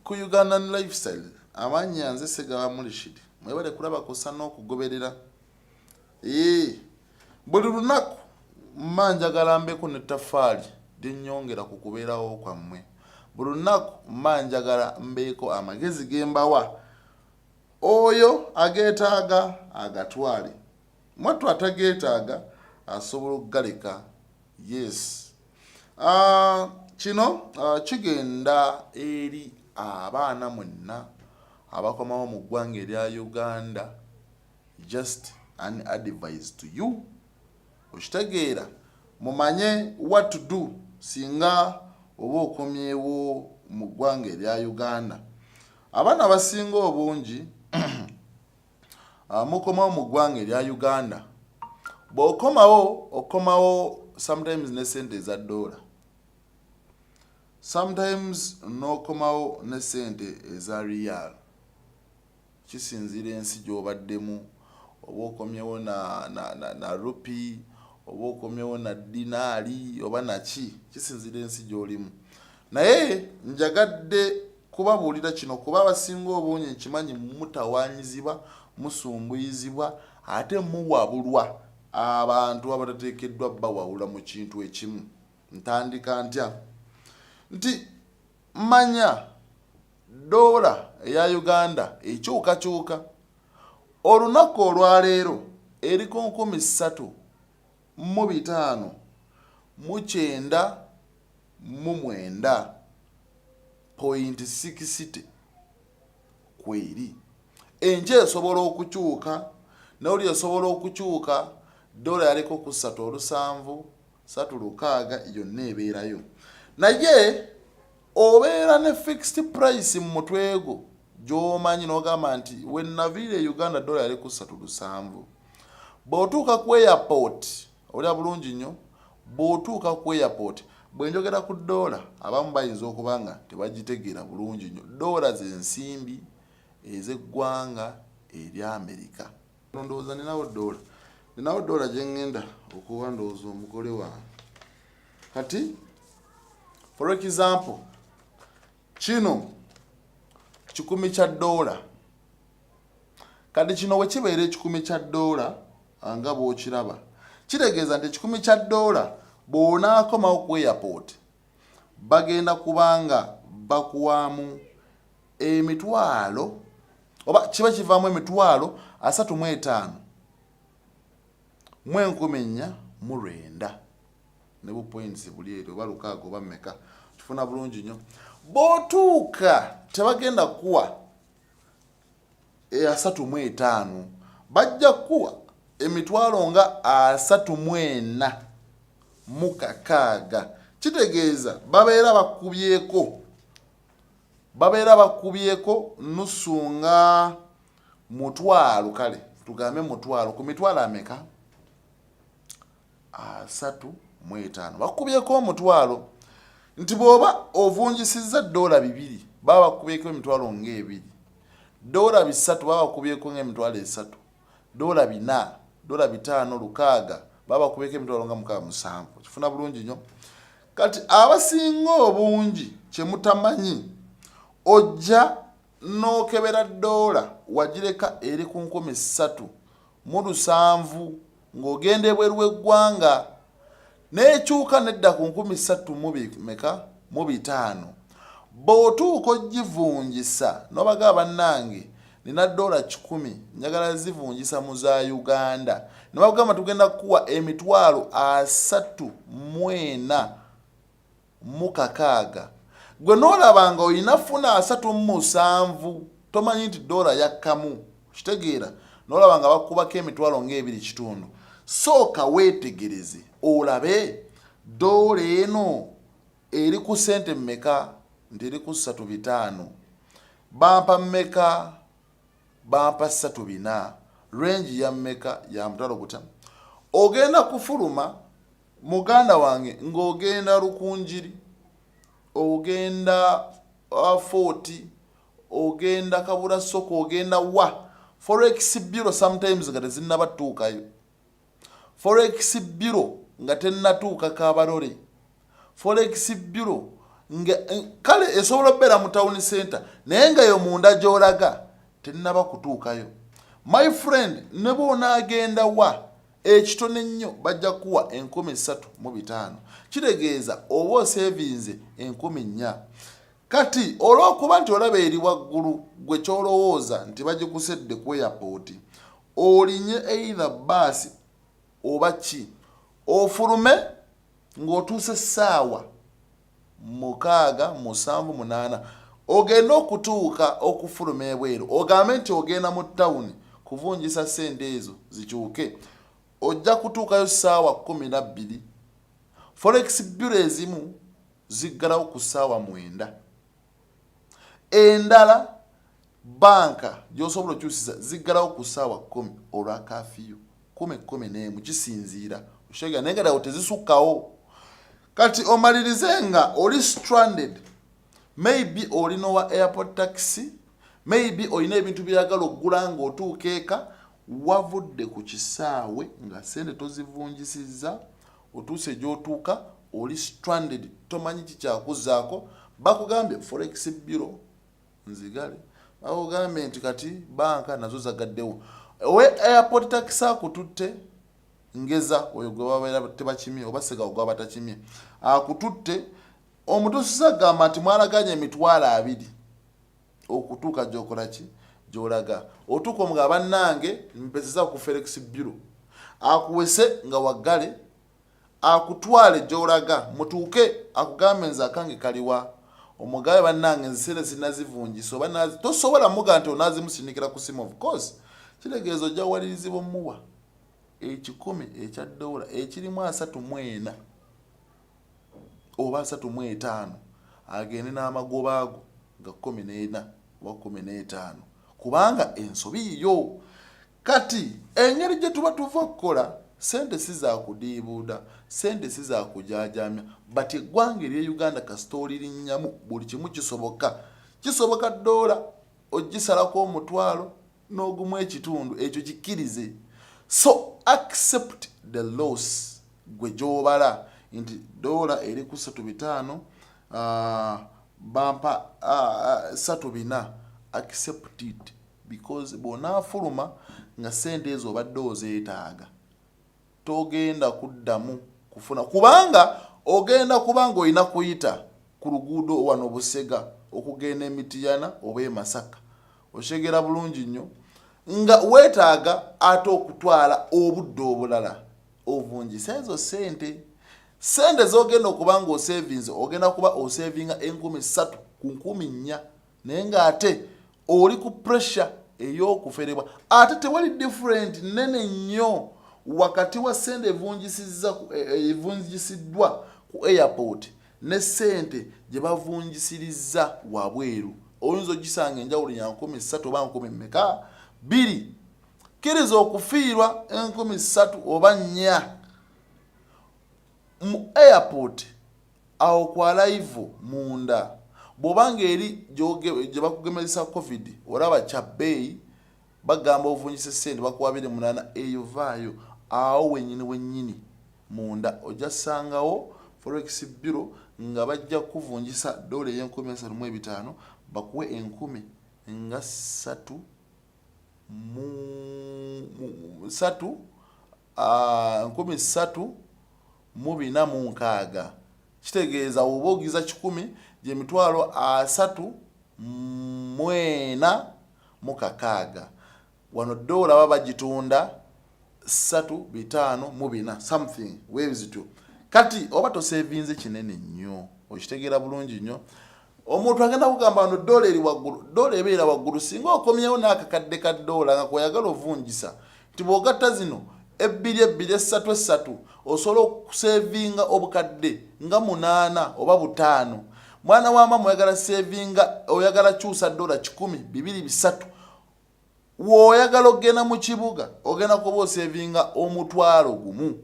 ku Ugandan lifestyle amanya nze Segaba Mulishidi mwebale kulaba kosa n'okugoberera buli lunaku mmanjagala mbeko n'ettafaali lyennyongera ku kubeerawo kwammwe buli lunaku mmanjagala mbeeko amagezi gembawa oyo ageetaaga agatwale mwattu atageetaaga asobola okugaleka yes kino kigenda eri abaana mwenna abakomawo mu ggwanga erya Uganda just an advice to you okitegeera mumanye what to do singa oba okomyewo mu ggwanga erya Uganda abaana basinga obungi mukomawo mu ggwanga erya Uganda okomawo sometimes ne sente eza $, sometimes n'okomawo ne sente eza real kisinzira ensi gy'obaddemu oba okomyewo na rupee oba okomyewo na dinaali oba naki kisinzira ensi gy'olimu naye njagadde kubabuulira kino kuba abasinga obungi nkimanyi mutawaanyizibwa musumbuyizibwa ate muwabulwa abantu abatateekeddwa bawawula mu kintu ekimu ntandika ntya nti manya $, eya Uganda ekyukakyuka olunaku olwaleero eri ku 3,599.60 kweri enje esobola okukyuka n'oli esobola okukyuka $, yaliko ku 3,736 yonna ebeerayo naye obeera ne fixed price mu mutwego gy'omanyi n'ogamba nti wennaviire Uganda $, yali ku 3,700 bw'otuuka ku airport olya bulungi nnyo bw'otuuka ku airport bwe njogera ku $, abamu bayinza okuba nga tebagitegeera bulungi nnyo $, z'ensimbi ez'eggwanga erya Amerika ndowooza ninawo $, gye ngenda okuba ndowooza omugole wange kati for example kino $1,000 kati kino bwe kibeera $1,000 nga bw'okiraba kitegeeza nti $1,000 bw'onaakomawo ku airport bagenda kubanga bakuwaamu emitwalo oba kiba kivaamu $35,000 mu 4,400 ne bu points buli eri oba 6 oba mmeka kifuna bulungi nnyo bw'otuuka tebagenda kuwa 35,000 bajja kuwa emitwalo nga 34,600 kitegeeza babeera bakubyeko nusu nga $1,000 kale tugambe $1,000 ku mitwalo ameka 35 bakubyeko $1,000 nti bw'oba ovunjisizza $200 baba bakubyeko emitwalo ng'ebiri $300 baba bakubyeko ng'emitwalo 3 $400 $500 600 baba bakubyeko emitwalo nga 67 kifuna bulungi nnyo kati abasinga obungi kye mutamanyi ojja n'okebera $, wagireka eri ku 3,700 ng'ogenda ebweru w'eggwanga n'ekyuka nedda ku 3,500 bw'otuuka ogivunjisa n'obaga bannange nina $100 njagala zivunjisa mu za Uganda ne bagamba tugenda kuwa emitwalo 34,600 gwe n'olabanga olina funa 37 tomanyi nti $, yakkamu kitegeera n'olabanga bakubako emitwalo ng'ebiri kitundu sooka weetegereze olabe $, eno eri ku sente mmeka nti eri ku 3,500 bampa mmeka bampa 3,400 range ya mmeka ya mutalo guta ogenda kufuluma muganda wange ng'ogenda Rukunjiri ogenda Fort ogenda Kabula Soko ogenda Forex Bureau sometimes nga tezinnabatuukayo Forex Bureau nga tennatuuka Kabarole Forex Bureau kale esobola okubeera mu town center naye nga yo munda gy'olaga tennaba kutuukayo. My friend, ne bw'onaagenda wa ekitone nnyo bajja kuwa 3,500. Kitegeeza oba osevinze 4,000. Kati olw'okuba nti olaba eri waggulu gwe kyolowooza nti bagikusedde ku airport, olinye either bus oba ki, ofulume ng'otuuse essaawa 6, 7, 8 ogenda okutuuka okufuluma ebweru, ogambe nti ogenda mu ttawuni kuvunjisa ssente ezo zikyuke, ojja kutuukayo ssaawa 12. Forex bureau ezimu ziggalawo ku ssaawa 9. Endala banka gy'osobola okyusiza ziggalawo ku ssaawa 10 olwa kafiyu 10 kisinziira oshega naye nga tezisukkawo. Kati omalirize nga oli stranded, maybe olina wa airport taxi, maybe olina ebintu byagala okugula ng'otuuka eka, wavudde ku kisaawe nga sente tozivunjisizza, otuuse gy'otuuka oli stranded, tomanyi kikyakuzaako. Bakugambye forex bureau nzigale, bakugambye nti kati banka nazo zagaddewo. Owe airport taxi akututte, ngeza oyo gwe babeera tebakimye oba sega ogwa batakimye akututte, omutuusiza agamba nti mwalaganye emitwalo 2 okutuuka gy'okola ki gy'olaga. Otuuka omuga bannange mpezeza ku forex bureau, akuwese nga waggale, akutwale gy'olaga mutuuke, akugambe nze akange kaliwa, omugabe bannange ensene zinazivunjisa oba tosobola muga nti onaazimusinikira ku simu. Of course kitegeeza ojja walirizibwa muwa $10 ekya dola ekirimu 34 oba 35, agende n'amagoba ago ga 14 oba 15 kubanga ensobi yo. Kati engeri gye tuba tuva okukola, sente si za kudiibuuda, sente si za kujaajamya, but eggwanga erye Uganda kasita olirinyamu buli kimu kisoboka. Kisoboka dola ogisalako omutwalo n'ogumu ekitundu, ekyo kikkirize. So accept the loss gwe gy'obala nti dola eri ku 3.5 bampa 3.4. Accept it because bw'onaafuluma nga sente ezo obadde ozeetaaga, togenda kuddamu kufuna, kubanga ogenda kubanga olina kuyita ku luguudo wano Busega okugenda Emitiyana oba e Masaka, oshegera bulungi nnyo, nga weetaaga ate okutwala obudde obulala ovunjisa ezo sente. Sente z'ogenda okubanga osevinze, ogenda kuba osevinga 3,000 ku 4,000, naye ng'ate oli ku pressure ey'okuferebwa. Ate tewali different nene nnyo wakati wa sente evunjisiddwa ku airport ne sente gye bavunjisirizza wabweru. Oyinza ogisanga enjawulo ya 3,000 oba 2,000 kkiriza okufiirwa 3,000 oba 4 mu airport awo kwa live munda. Bw'obanga eri gye bakugemesa covid olaba kya bbeeyi, bagamba ovunjise sente bakuwa 28, eyo vaayo awo wennyini munda ojja sangawo forex bureau nga bajja kuvunjisa dola $3,500 bakuwe 10,000 nga 3,406. Kitegeeza oba ogiza 10 gye mitwalo 34,600. Wano dola baba bagitunda 3,504 something waves to. Kati oba tosevinze kinene nnyo, okitegeera bulungi nnyo. Omuntu agenda kugamba no dola eri waggulu, dola ebeera waggulu singa okomyewo n'akakadde ka dola nga kweyagala ovunjisa nti bw'ogatta zino 2,3 osobola okusevinga obukadde nga 8 oba 5. Mwana wa mama oyagala sevinga, oyagala kyusa dola 10, 2, 3. Woyagala ogenda mu kibuga ogenda kuba osevinga omutwalo gumu.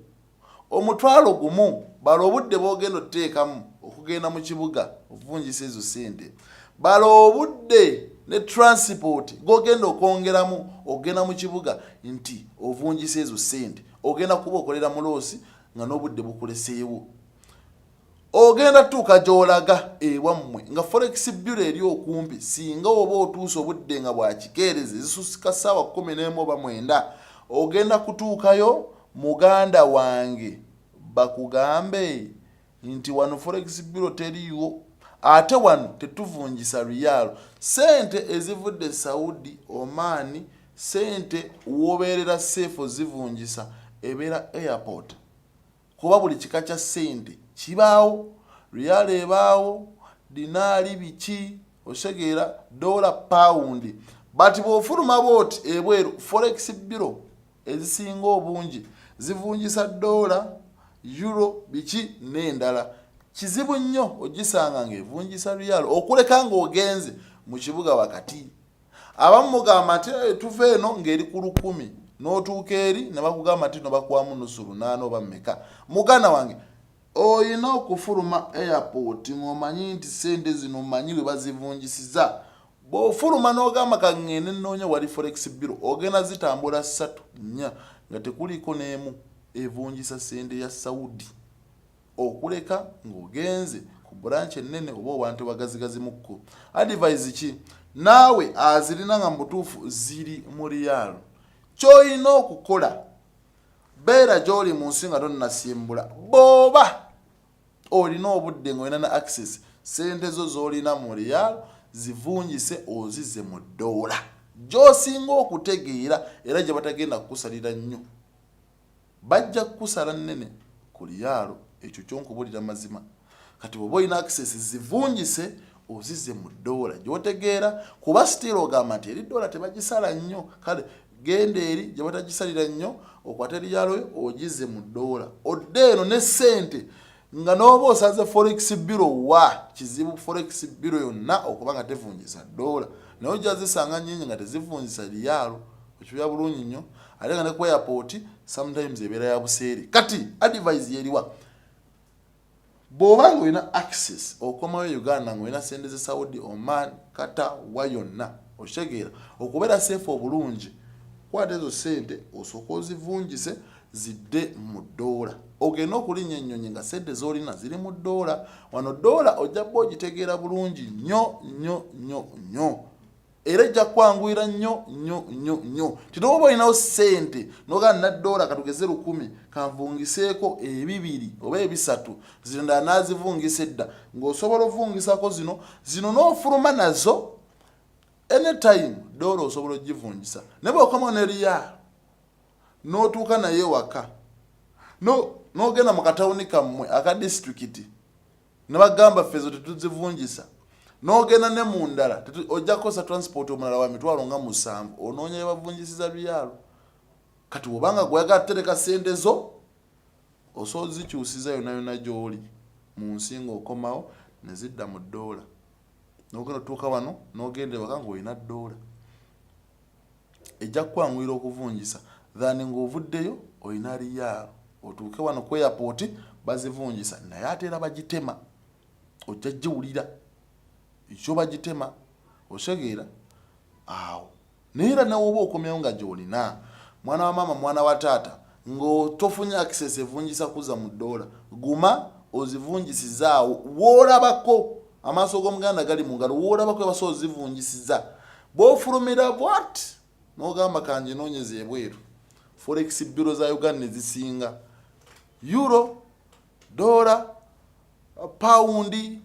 Omutwalo gumu bala obudde bw'ogenda oteekamu okugenda mu kibuga ovunjisa ezo sente, bala obudde ne transport g'ogenda okwongeramu ogenda mu kibuga nti ovunjisa ezo sente, ogenda kuba okolera mu loosi nga n'obudde bukuleseewo. ogenda tuuka gy'olaga ewammwe nga forex bureau eri okumpi singa oba otuusa obudde nga bwakikeereza ezisusika ssaawa 11 oba 9 ogenda kutuukayo muganda wange bakugambe nti wano forex bureau teriiwo ate wano tetuvungisa riyalo sente ezivudde Saudi Oman sente wobeerera safe zivungisa ebeera airport kuba buli kika kya sente kibaawo riyalo ebaawo dinaali biki osegeera dollar pound but bw'ofuluma booti ebweru forex bureau ezisinga obungi zivungisa dollar euro biki n'endala kizibu nnyo ogisanga ng'evungisa riyalo okuleka ng'ogenze mu kibuga wakati abamu mugamba nti tuva eno ng'eri ku 10 n'otuuka eri ne bakugamba nti no bakwamu nusu 8 oba mmeka muganda wange oyina okufuluma airport ng'omanyi nti sente zino omanyi bwe bazivungisiza bw'ofuluma n'ogamba kangende nnoonya wali forex bureau ogenda zitambula 3 4 nga tekuliko n'emu evungisa sente ya Saudi okuleka ng'ogenze ku branch ennene oba obantu bagazigazimuko advice ki naawe azirina nga mutuufu ziri mu riyalo ky'olina okukola beera gy'oli mu nsi nga tonnasimbula bw'oba olina obudde ng'olina na access sente zo z'olina mu riyalo zivungise ozize mu dola gy'osinga okutegeera era gye batagenda kukusalira nnyo bajja kukusala nnene ku riyalo ekyo ky'onkubulira mazima kati bw'oba olina access zivungise ozize mu dola gy'otegeera kuba still ogamba nti eri dola tebagisala nnyo kale genda eri gye batagisalira nnyo okwata riyalo yo ogize mu dola odde eno ne sente nga n'oba osaze forex bureau wa kizibu forex bureau yonna okuba nga tevungisa dola naye ojja zisanga nnyingi nga tezivungisa riyalo ekibya bulungi nnyo ate nga ne ku airport sometimes ebeera ya buseere kati advice yeriwa bw'oba ng'olina access okomayo Uganda ng'olina sente ze Saudi Oman Qatar wa yonna okitegeera okubeera safe obulungi kwata ezo sente osooka ozivungise zidde mu dola ogenda okulinnya ennyonyi nga sente z'olina ziri mu dola wano dola ojja bba ogitegeera bulungi nnyo era ejja kwanguyira nnyo tinoba olinawo sente n'ogamba na dola katugeze 10 kanvungiseeko 2 oba 3 zino ndala naazivungisa edda ng'osobola ovungisako zino n'ofuluma nazo anytime dola osobola ogivungisa ne bw'okomawo ne riyalo n'otuuka naye waka n'ogenda mu katawuni kammwe aka district ne bagamba ffe zo tetuzivungisa n'ogenda ne mu ndala ojja kukosa transport omulala wa mitwalo nga 7 onoonya bye bavungisiza riyalo kati bw'obanga gweyagala tereka sente zo osobola zikyusiza yonna gy'oli mu nsi ng'okomawo ne zidda mu dola n'ogenda otuuka wano n'ogenda ewaka ng'olina dola ejja kwanguyira okuvungisa than ng'ovuddeyo olina riyalo otuuke wano ku airport bazivungisa naye ate era bagitema ojja giwulira ekyo bagitema osegeera awo naye era nawoba okomyawo nga gy'olina mwana wa maama mwana wa taata ng'otofunye access evungisa kuza mu dola guma ozivungisiza awo woolabako amaaso g'omuganda gali mu ngalo woolabako ebasobola ozivungisiza bw'ofulumira bwat n'ogamba kanje noonyeza ebweru forex bureau za Uganda nezisinga euro dola paundi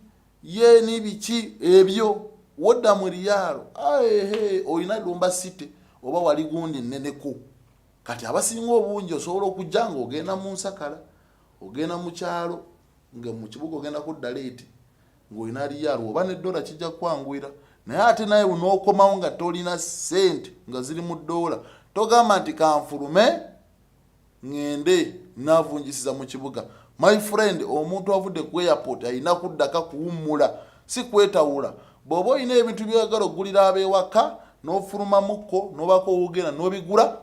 yeni biki ebyo wodda mu riyalo olina lumba city oba wali gundi nneneko kati abasinga obungi osobola okujja ng'ogenda mu nsakala ogenda mu kyalo nga mu kibuga ogenda kudda leeti ng'olina riyalo oba ne dola kijja kwanguyira naye ate naye n'okomawo nga tolina sente nga ziri mu dola togamba nti kanfulume ngende navungisiza mu kibuga my friend omuntu avudde ku airport alina kuddaka kuwummula si kwetawula bw'oba olina ebintu by'oyagala oggulira ab'ewaka n'ofulumamuko n'obako owogera n'obigula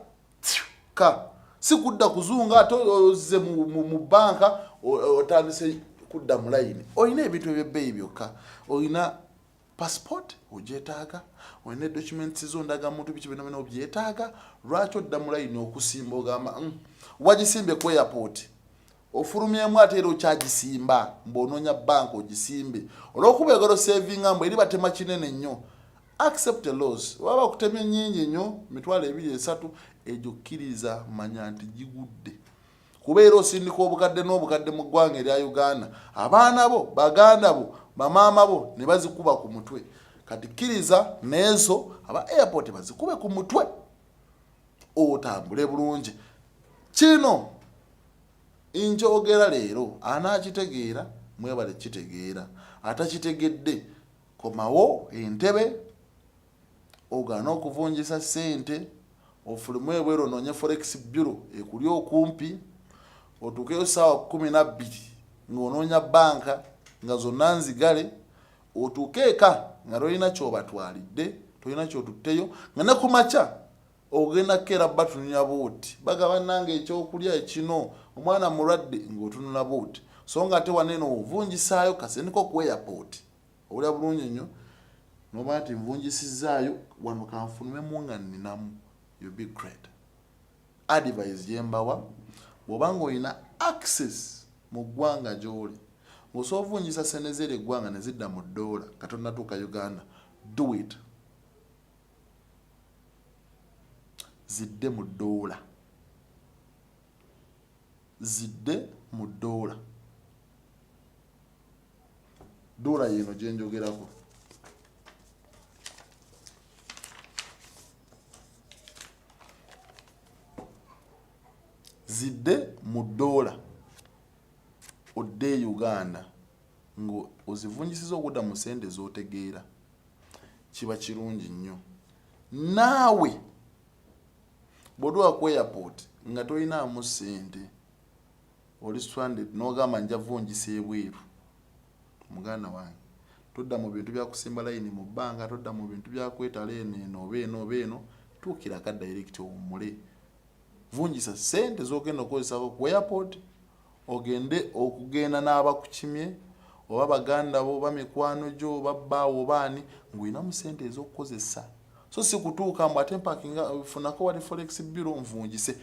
si kudda kuzunga ate ozze mu banka otandise kudda mu layini olina ebintu ebyebbeeyi byokka olina passport ogyetaaga olina documents zo ndagamuntu biki bino obyetaaga lwaki odda mu layini okusimba ogamba wagisimbye ku airport ofulumyemu ate era okyagisimba mb'onoonya bank ogisimbe olw'okuba egalo savinga mbu eri batema kinene nnyo accept the loss waba okutemya nnyingi nnyo mitwalo 2-3 egyo kkiriza manya nti gigudde kuba era osindika obukadde n'obukadde mu ggwanga erya Uganda abaana bo baganda bo bamaama bo ne bazikuba ku mutwe kati kkiriza n'ezo aba airport bazikube ku mutwe otambule bulungi kino injogera leero anakitegeera mwebale kitegeera atakitegedde komawo entebe ogana okuvunjisa ssente ofulumu ebwero onoonye forex bureau ekuli okumpi otuukeyo ssaawa 12 ng'onoonya banka nga zonna nzigale otuuke eka nga tolina kyobatwalidde tolina kyotutteyo nga ne ku makya ogenda kera batunula booti bagaba nange ekyokulya ekino omwana mulwadde ng'otunula booti so nga ate waneeno ovunjisaayo kasendiko ku airport owulira bulungi nnyo noba nti nvunjisizaayo wano kanfunumemu nga nninamu you be great advice yembawa bw'obanga olina access mu ggwanga gy'oli ng'osobola ovunjisa sente z'eri eggwanga ne zidda mu ddoola katonda tuuka Uganda do it zidde mu ddoola zidde mu ddoola ddoola yeno gye njogerako zidde mu ddoola odde Uganda ngo ozivunjisiza okudda mu sente z'otegeera kiba kirungi nnyo naawe bw'odwa ku airport nga tolinaamu ssente oli stranded n'ogamba nja vunjisa ebweru muganda wange todda mu bintu bya kusimba layini mu bbanga todda mu bintu bya kwetala eno oba eno tuukira ka direct owummule vunjisa sente z'ogenda okukozesako ku airport ogende okugenda n'abakukimye oba baganda bo oba mikwano gyo oba bbaawo baani ng'olinamu sente ez'okukozesa so si kutuuka mbu ate mpakinga funako wali forex bureau nvunjise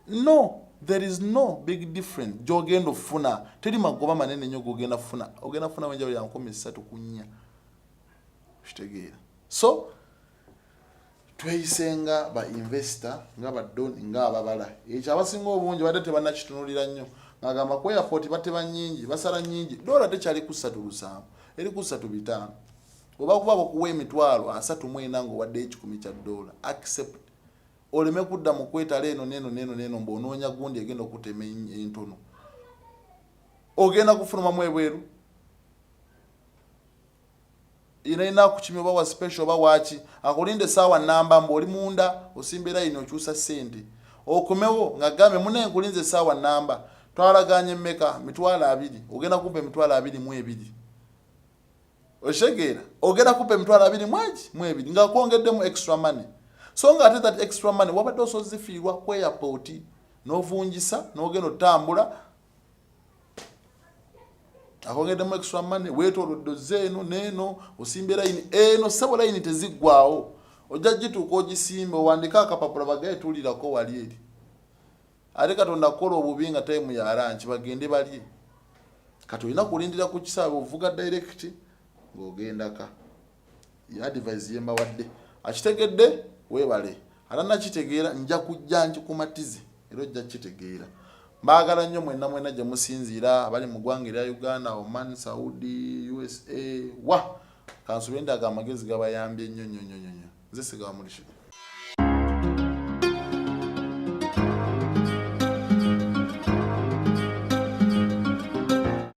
no there is no big difference gy'ogenda ofuna teri magoba manene nnyo g'ogenda funa ogenda funa wenjawulo ya 3 ku 4 kitegeera so tweyisenga ba investor nga badoni nga ababala ekyo abasinga obungi badde tebannakitunulira nnyo ngagamba ku airport bateba nnyingi basala nnyingi dola tekyali ku 3.7 eri ku 3.5 oba kuba okuwa emitwalo 34 ng'owadde $10 kya dola accept oleme kudda mu kwetala eno neno mb'onoonya gundi egenda okutema entono ogenda kufulumamu ebweru ina kukimya oba wa special oba waki akulinde saawa namba mb'oli munda osimbira ino okyusa ssente okumewo nga gambe mune nkulinze saawa namba twalaganye mmeka $20 ogenda kumpa $22 oshegeera ogenda kumpa $22 nga kwongeddemu extra money so nga ate that extra money wabadde osozifiirwa ku airport n'ovunjisa n'ogenda otambula akongeddemu extra money weetoolodde zeeno neeno osimba layini eno ssebo layini teziggwawo ojja gituuka ogisimba owandika akapapula bagaye tuulirako wali eri ate katonda kukola obubi nga time ya lanchi bagende balye kati olina kulindira ku kisaawe ovuga direct ng'ogendaka advice yembawadde akitegedde weebale atanakitegeera nja kujja nkikumatize era ojja kitegeera mbaagala nnyo mwenna gye musinziira abali mu ggwanga erya Uganda Oman Saudi USA wa kansubire ndaga amagezi gabayambye nnyo nze sigawa mulishi